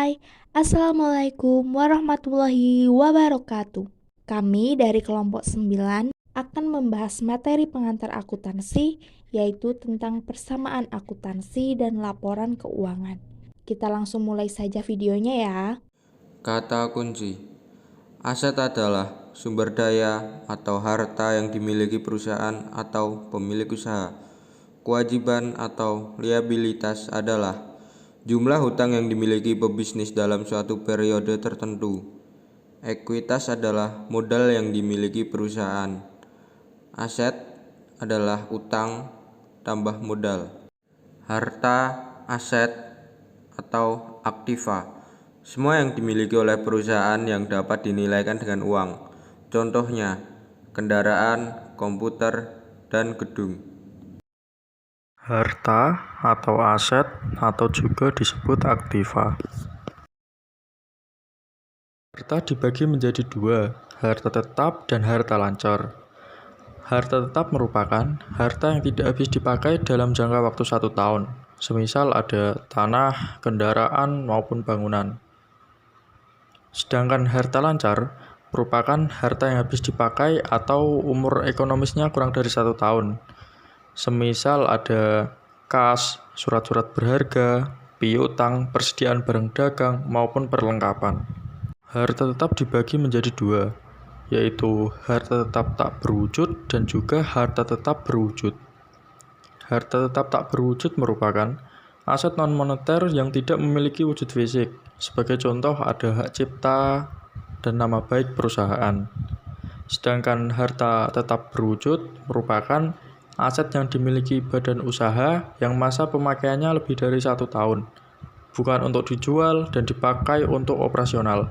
Hai, Assalamualaikum warahmatullahi wabarakatuh. Kami dari kelompok 9 akan membahas materi pengantar akuntansi, yaitu tentang persamaan akuntansi dan laporan keuangan. Kita langsung mulai saja videonya ya. Kata kunci. Aset adalah sumber daya atau harta yang dimiliki perusahaan atau pemilik usaha. Kewajiban atau liabilitas adalah jumlah hutang yang dimiliki pebisnis dalam suatu periode tertentu. Ekuitas adalah modal yang dimiliki perusahaan. Aset adalah utang tambah modal. Harta, aset, atau aktiva, semua yang dimiliki oleh perusahaan yang dapat dinilaikan dengan uang. Contohnya, kendaraan, komputer, dan gedung. Harta atau aset atau juga disebut aktiva. Harta dibagi menjadi dua, harta tetap dan harta lancar. Harta tetap merupakan harta yang tidak habis dipakai dalam jangka waktu 1 tahun, semisal ada tanah, kendaraan, maupun bangunan. Sedangkan harta lancar merupakan harta yang habis dipakai atau umur ekonomisnya kurang dari 1 tahun, semisal ada kas, surat-surat berharga, piutang, persediaan barang dagang, maupun perlengkapan. Harta tetap dibagi menjadi dua, yaitu harta tetap tak berwujud dan juga harta tetap berwujud. Harta tetap tak berwujud merupakan aset non-moneter yang tidak memiliki wujud fisik. Sebagai contoh ada hak cipta dan nama baik perusahaan. Sedangkan harta tetap berwujud merupakan aset yang dimiliki badan usaha yang masa pemakaiannya lebih dari 1 tahun, bukan untuk dijual dan dipakai untuk operasional.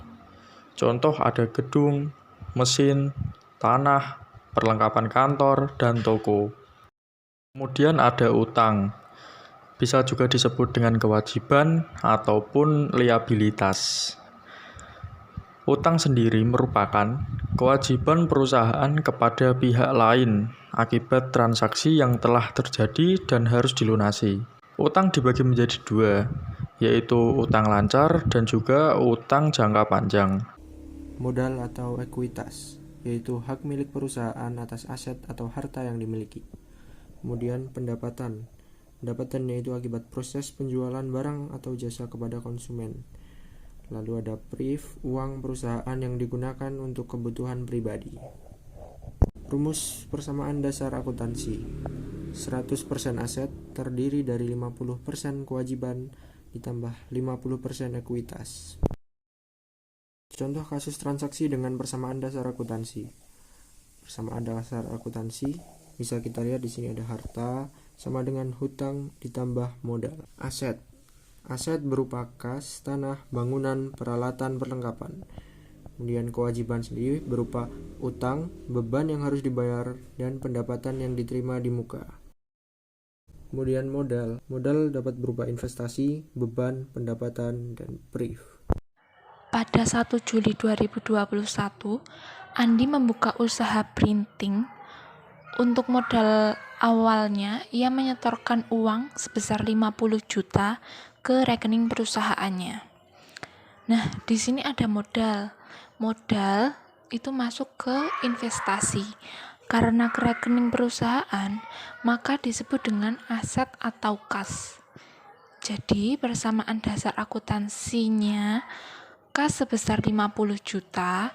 Contoh ada gedung, mesin, tanah, perlengkapan kantor, dan toko. Kemudian ada utang, bisa juga disebut dengan kewajiban ataupun liabilitas. Utang sendiri merupakan kewajiban perusahaan kepada pihak lain akibat transaksi yang telah terjadi dan harus dilunasi. Utang dibagi menjadi dua, yaitu utang lancar dan juga utang jangka panjang. Modal atau ekuitas, yaitu hak milik perusahaan atas aset atau harta yang dimiliki. Kemudian pendapatan. Pendapatannya itu akibat proses penjualan barang atau jasa kepada konsumen. Lalu ada priv, uang perusahaan yang digunakan untuk kebutuhan pribadi. Rumus persamaan dasar akuntansi. 100% aset terdiri dari 50% kewajiban ditambah 50% ekuitas. Contoh kasus transaksi dengan persamaan dasar akuntansi. Persamaan dasar akuntansi bisa kita lihat di sini ada harta sama dengan hutang ditambah modal. Aset. Aset berupa kas, tanah, bangunan, peralatan, perlengkapan. Kemudian kewajiban sendiri berupa utang, beban yang harus dibayar, dan pendapatan yang diterima di muka. Kemudian modal. Modal dapat berupa investasi, beban, pendapatan, dan priv. Pada 1 Juli 2021, Andi membuka usaha printing. Untuk modal awalnya, ia menyetorkan uang sebesar 50 juta ke rekening perusahaannya. Nah, di sini ada modal. Modal itu masuk ke investasi. Karena ke rekening perusahaan, maka disebut dengan aset atau kas. Jadi, persamaan dasar akuntansinya kas sebesar 50 juta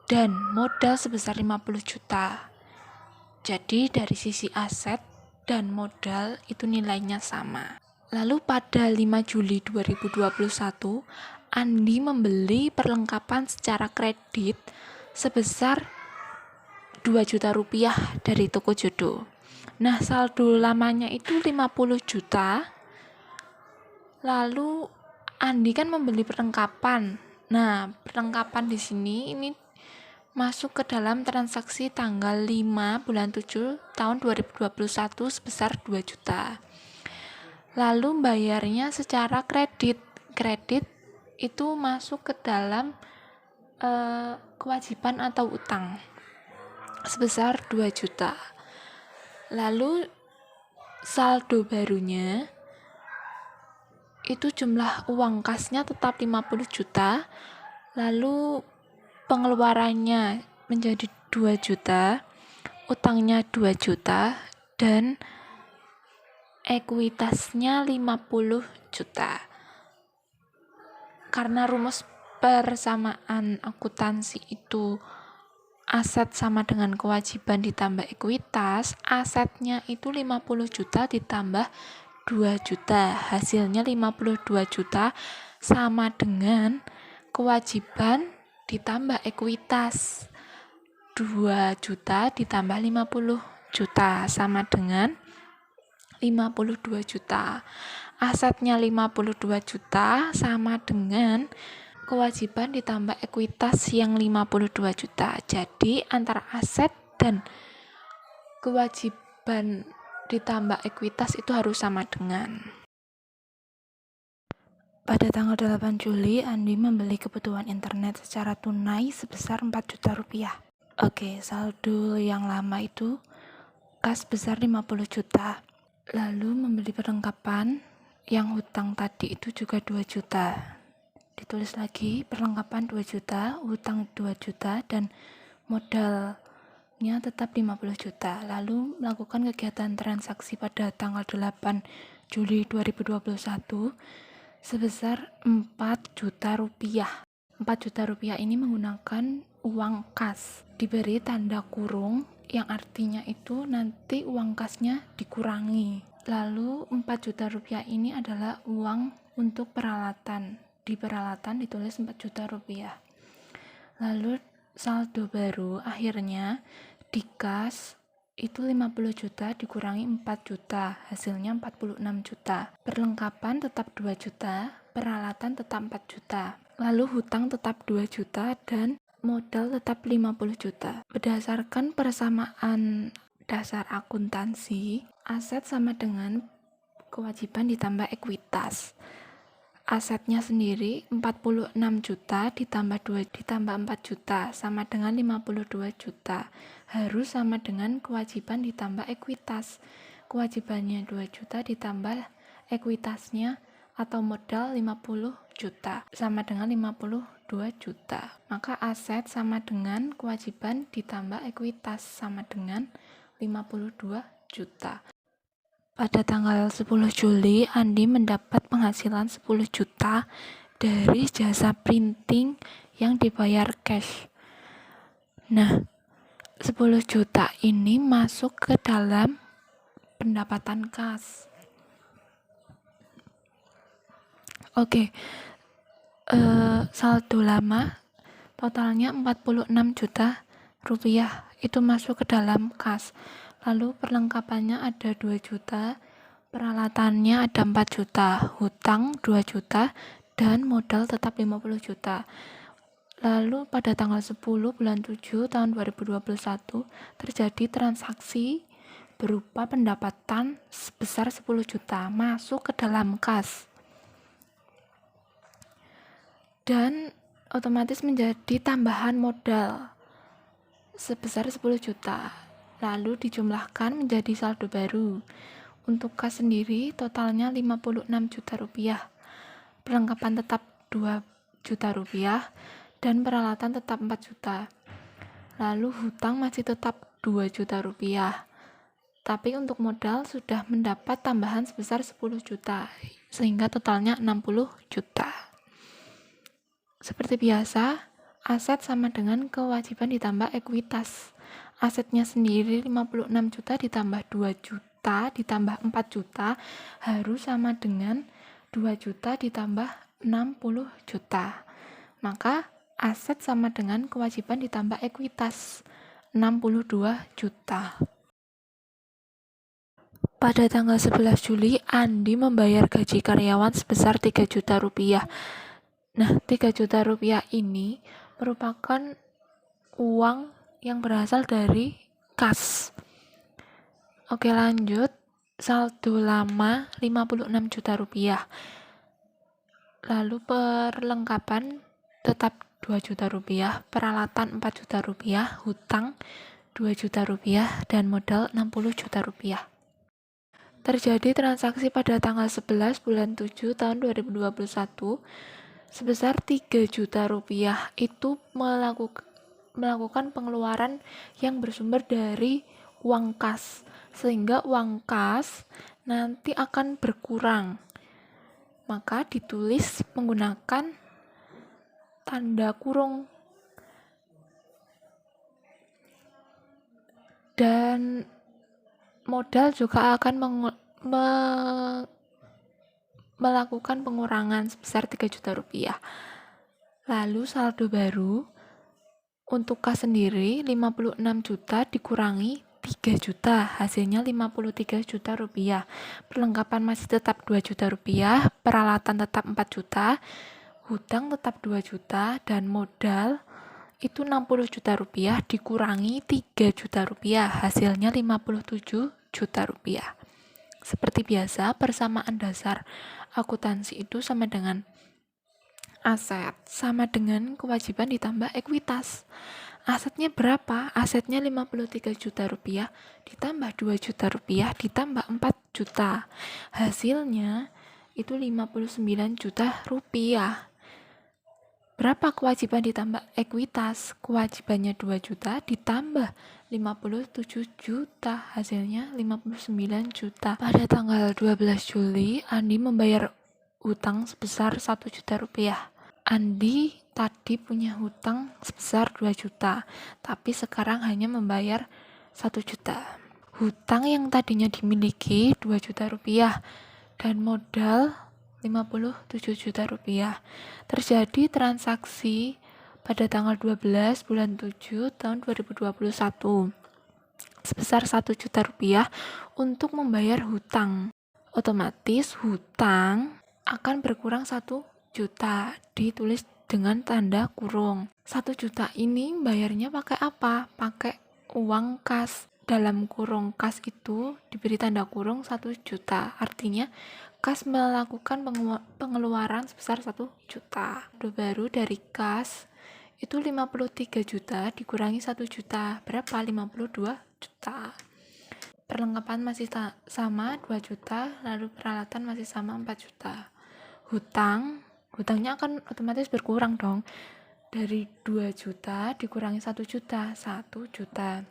dan modal sebesar 50 juta. Jadi dari sisi aset dan modal itu nilainya sama. Lalu pada 5 Juli 2021, Andi membeli perlengkapan secara kredit sebesar 2 juta rupiah dari toko jodoh. Nah, saldo lamanya itu 50 juta. Lalu Andi kan membeli perlengkapan. Nah, perlengkapan di sini ini masuk ke dalam transaksi tanggal 5 bulan 7 tahun 2021 sebesar 2 juta. Lalu bayarnya secara kredit. Kredit itu masuk ke dalam kewajiban atau utang sebesar 2 juta. Lalu saldo barunya itu jumlah uang kasnya tetap 50 juta, lalu pengeluarannya menjadi 2 juta, utangnya 2 juta, dan ekuitasnya 50 juta. Karena rumus persamaan akuntansi itu aset sama dengan kewajiban ditambah ekuitas, asetnya itu 50 juta ditambah 2 juta, hasilnya 52 juta sama dengan kewajiban ditambah ekuitas. 2 juta ditambah 50 juta sama dengan 52 juta. Asetnya 52 juta sama dengan kewajiban ditambah ekuitas yang 52 juta. Jadi antara aset dan kewajiban ditambah ekuitas itu harus sama dengan. Pada tanggal 8 Juli, Andi membeli kebutuhan internet secara tunai sebesar 4 juta rupiah. Oke, saldo yang lama itu kas besar 50 juta. Lalu membeli perlengkapan yang hutang tadi itu juga 2 juta. Ditulis lagi, perlengkapan 2 juta, hutang 2 juta, dan modalnya tetap 50 juta. Lalu melakukan kegiatan transaksi pada tanggal 8 Juli 2021 sebesar 4 juta rupiah. 4 juta rupiah ini menggunakan uang kas. Diberi tanda kurung yang artinya itu nanti uang kasnya dikurangi. Lalu 4 juta rupiah ini adalah uang untuk peralatan. Di peralatan ditulis 4 juta rupiah. Lalu saldo baru akhirnya di kas itu 50 juta dikurangi 4 juta, hasilnya 46 juta. Perlengkapan tetap 2 juta, peralatan tetap 4 juta. Lalu hutang tetap 2 juta dan modal tetap 50 juta. Berdasarkan persamaan dasar akuntansi, aset sama dengan kewajiban ditambah ekuitas. Asetnya sendiri 46 juta ditambah 4 juta sama dengan 52 juta. Harus sama dengan kewajiban ditambah ekuitas. Kewajibannya 2 juta ditambah ekuitasnya atau modal 50 juta sama dengan 52 juta. Maka aset sama dengan kewajiban ditambah ekuitas sama dengan 52 juta. Pada tanggal 10 Juli, Andi mendapat penghasilan 10 juta dari jasa printing yang dibayar cash. Nah, 10 juta ini masuk ke dalam pendapatan kas. Oke, saldo lama totalnya 46 juta rupiah itu masuk ke dalam kas. Lalu perlengkapannya ada 2 juta, peralatannya ada 4 juta, hutang 2 juta, dan modal tetap 50 juta. Lalu pada tanggal 10 bulan 7 tahun 2021 terjadi transaksi berupa pendapatan sebesar 10 juta masuk ke dalam kas. Dan otomatis menjadi tambahan modal sebesar 10 juta. Lalu dijumlahkan menjadi saldo baru. Untuk kas sendiri totalnya 56 juta rupiah. Perlengkapan tetap 2 juta rupiah dan peralatan tetap 4 juta. Lalu hutang masih tetap 2 juta rupiah. Tapi untuk modal sudah mendapat tambahan sebesar 10 juta sehingga totalnya 60 juta. Seperti biasa, aset sama dengan kewajiban ditambah ekuitas. Asetnya sendiri 56 juta ditambah 2 juta ditambah 4 juta harus sama dengan 2 juta ditambah 60 juta. Maka aset sama dengan kewajiban ditambah ekuitas 62 juta. Pada tanggal 11 Juli, Andi membayar gaji karyawan sebesar 3 juta rupiah. Nah, 3 juta rupiah ini merupakan uang yang berasal dari kas. Oke, lanjut. Saldo lama 56 juta rupiah. Lalu perlengkapan tetap 2 juta rupiah, peralatan 4 juta rupiah, hutang 2 juta rupiah, dan modal 60 juta rupiah. terjadi transaksi pada tanggal 11 bulan 7 tahun 2021 sebesar 3 juta rupiah. Itu melakukan pengeluaran yang bersumber dari uang kas, sehingga uang kas nanti akan berkurang. Maka ditulis menggunakan tanda kurung. Dan modal juga akan melakukan pengurangan sebesar 3 juta rupiah. Lalu saldo baru untuk kas sendiri 56 juta dikurangi 3 juta, hasilnya 53 juta rupiah. Perlengkapan masih tetap 2 juta rupiah, peralatan tetap 4 juta, hutang tetap 2 juta, dan modal itu 60 juta rupiah dikurangi 3 juta rupiah, hasilnya 57 juta rupiah. Seperti biasa, persamaan dasar akuntansi itu sama dengan aset sama dengan kewajiban ditambah ekuitas. Asetnya berapa? Asetnya 53 juta rupiah ditambah 2 juta rupiah ditambah 4 juta. Hasilnya itu 59 juta rupiah. Berapa kewajiban ditambah ekuitas? Kewajibannya 2 juta ditambah 57 juta, hasilnya 59 juta. Pada tanggal 12 Juli, Andi membayar hutang sebesar 1 juta rupiah. Andi tadi punya hutang sebesar 2 juta, tapi sekarang hanya membayar 1 juta. Hutang yang tadinya dimiliki 2 juta rupiah dan modal 57 juta rupiah. Terjadi transaksi pada tanggal 12 bulan 7 tahun 2021 sebesar 1 juta rupiah untuk membayar hutang. Otomatis hutang akan berkurang 1 juta, ditulis dengan tanda kurung. 1 juta ini bayarnya pakai apa? Pakai uang kas. Dalam kurung kas itu diberi tanda kurung 1 juta. Artinya kas melakukan pengeluaran sebesar 1 juta. Baru dari kas itu 53 juta dikurangi 1 juta. Berapa? 52 juta. Perlengkapan masih sama 2 juta, lalu peralatan masih sama 4 juta. Hutangnya akan otomatis berkurang dong. Dari 2 juta dikurangi 1 juta, 1 juta.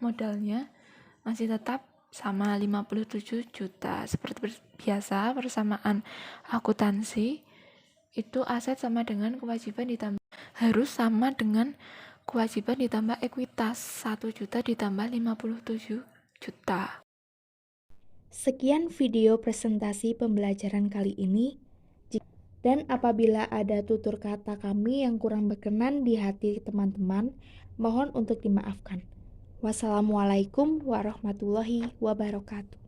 Modalnya masih tetap sama 57 juta. Seperti biasa, persamaan akuntansi itu aset sama dengan kewajiban ditambah harus sama dengan kewajiban ditambah ekuitas. 1 juta ditambah 57 juta. Sekian video presentasi pembelajaran kali ini. Dan apabila ada tutur kata kami yang kurang berkenan di hati teman-teman, mohon untuk dimaafkan. Wassalamualaikum warahmatullahi wabarakatuh.